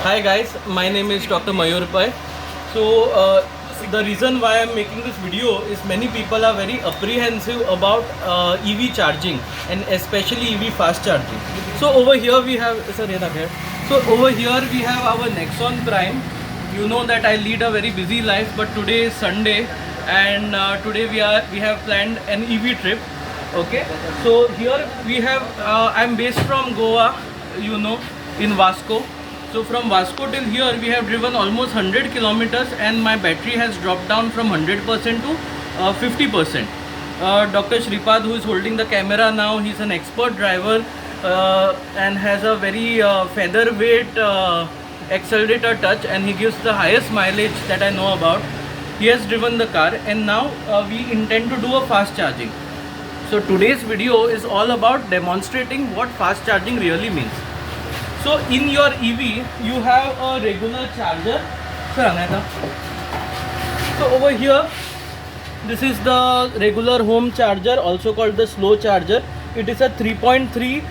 Hi guys, my name is Dr. Mayur Pai. So the reason why I'm making this video is many people are very apprehensive about EV charging and especially EV fast charging. So over here we have we have our Nexon Prime. You know that I lead a very busy life, but today is Sunday and today we have planned an EV trip. Okay, so here we have I'm based from Goa, in Vasco. So from Vasco till here we have driven almost 100 kilometers and my battery has dropped down from 100% to 50%. Dr. Shripad, who is holding the camera now, he's an expert driver and has a very featherweight accelerator touch, and he gives the highest mileage that I know about. He has driven the car and now we intend to do a fast charging. So today's video is all about demonstrating what fast charging really means. So in your EV you have a regular charger. So over here this is the regular home charger, also called the slow charger. It is a 3.3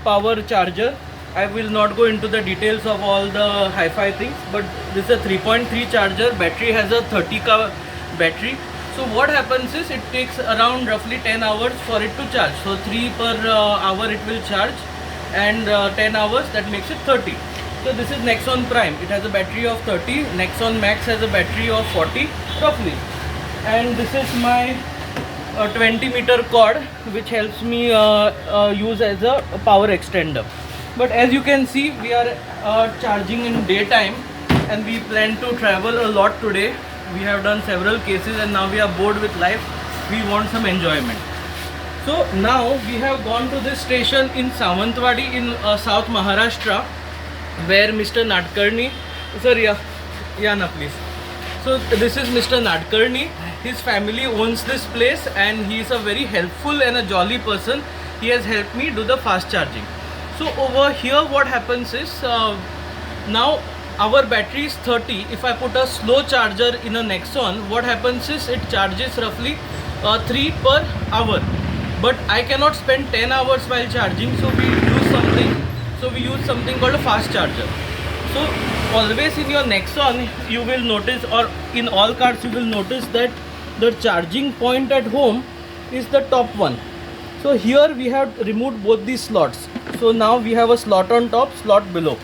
power charger. I will not go into the details of all the hi-fi things, but this is a 3.3 charger. Battery has a 30 ka battery. So what happens is it takes around roughly 10 hours for it to charge. So 3 per hour it will charge, and 10 hours, that makes it 30. So this is Nexon Prime. It has a battery of 30. Nexon Max has a battery of 40 roughly. And this is my 20-meter cord, which helps me use as a power extender. But as you can see, we are charging in daytime and we plan to travel a lot today. We have done several cases and now we are bored with life. We want some enjoyment. So now we have gone to this station in Sawantwadi in South Maharashtra, where Mr. Nadkarni, sir, please. So this is Mr. Nadkarni. His family owns this place and he is a very helpful and a jolly person. He has helped me do the fast charging. So over here what happens is, now our battery is 30. If I put a slow charger in a Nexon, what happens is it charges roughly 3 per hour. But I cannot spend 10 hours while charging, so we use something called a fast charger. So always in your Nexon you will notice, or in all cars you will notice, that the charging point at home is the top one. So here we have removed both these slots. So now we have a slot on top, slot below.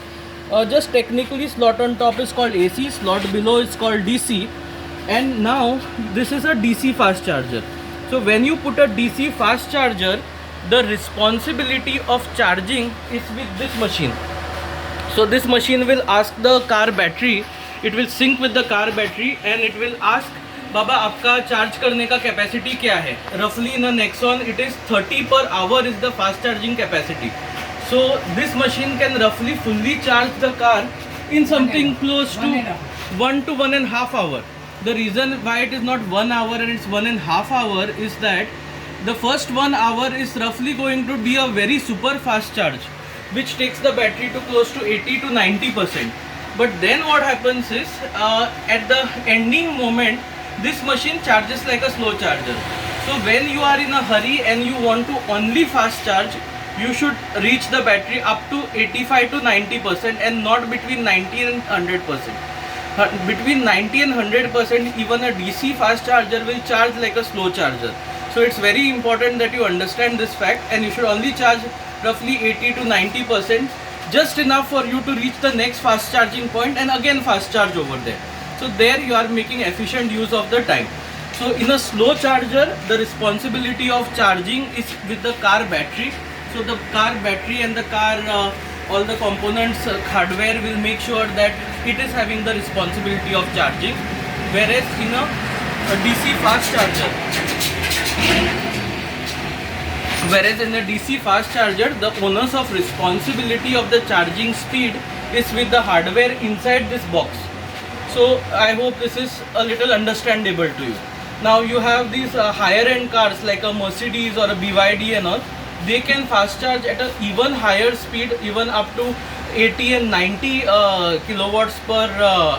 Just technically slot on top is called AC, slot below is called DC, and now this is a DC fast charger. So when you put a DC fast charger, the responsibility of charging is with this machine. So this machine will ask the car battery, it will sync with the car battery and it will ask, Baba, आपका charge करने का capacity क्या है? Roughly in a Nexon it is 30 per hour is the fast charging capacity. So this machine can roughly fully charge the car in something close to 1 to 1.5 hours. The reason why it is not 1 hour and it's 1.5 hours is that the first 1 hour is roughly going to be a very super fast charge, which takes the battery to close to 80 to 90%. But then what happens is, at the ending moment, this machine charges like a slow charger. So when you are in a hurry and you want to only fast charge, you should reach the battery up to 85 to 90% and not between 90 and 100%. Between 90 and 100%, even a DC fast charger will charge like a slow charger. So it's very important that you understand this fact, and you should only charge roughly 80 to 90%, just enough for you to reach the next fast charging point and again fast charge over there. So there you are making efficient use of the time. So in a slow charger, the responsibility of charging is with the car battery. So the car battery and the car all the components, hardware will make sure that it is having the responsibility of charging, whereas in a DC fast charger, the onus of responsibility of the charging speed is with the hardware inside this box. So I hope this is a little understandable to you. Now you have these higher end cars like a Mercedes or a BYD and all. They can fast charge at an even higher speed, even up to 80 and 90 kilowatts per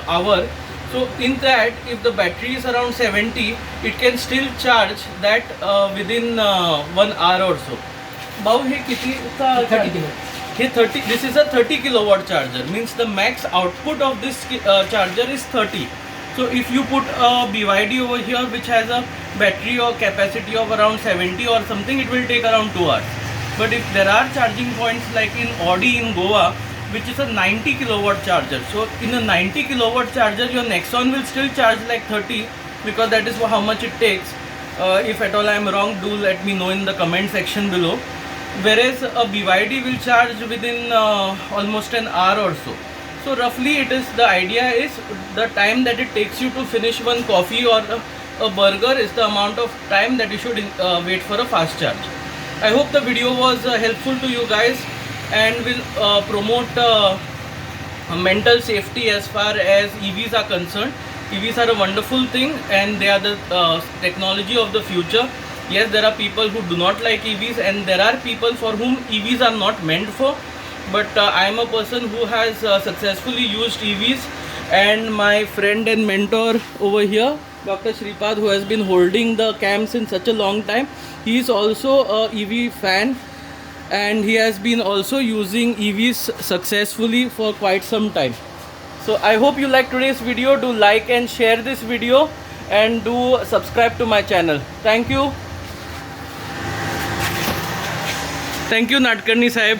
hour. So in that, if the battery is around 70, it can still charge that within 1 hour or so. भाऊ हे किती This is a 30 kilowatt charger. Means the max output of this charger is 30. So if you put a BYD over here which has a battery or capacity of around 70 or something, it will take around 2 hours. But if there are charging points like in Audi in Goa, which is a 90 kilowatt charger. So in a 90 kilowatt charger, your Nexon will still charge like 30, because that is how much it takes. If at all I am wrong, do let me know in the comment section below. Whereas a BYD will charge within almost an hour or so. So roughly the idea is the time that it takes you to finish one coffee or a burger is the amount of time that you should wait for a fast charge. I hope the video was helpful to you guys and will promote mental safety as far as EVs are concerned. EVs are a wonderful thing and they are the technology of the future. Yes, there are people who do not like EVs and there are people for whom EVs are not meant for. But I am a person who has successfully used EVs, and my friend and mentor over here, Dr. Shripad, who has been holding the cams in such a long time, he is also a EV fan and he has been also using EVs successfully for quite some time. So I hope you like today's video. Do like and share this video and do subscribe to my channel. Thank you. Thank you, Nadkarni Sahib.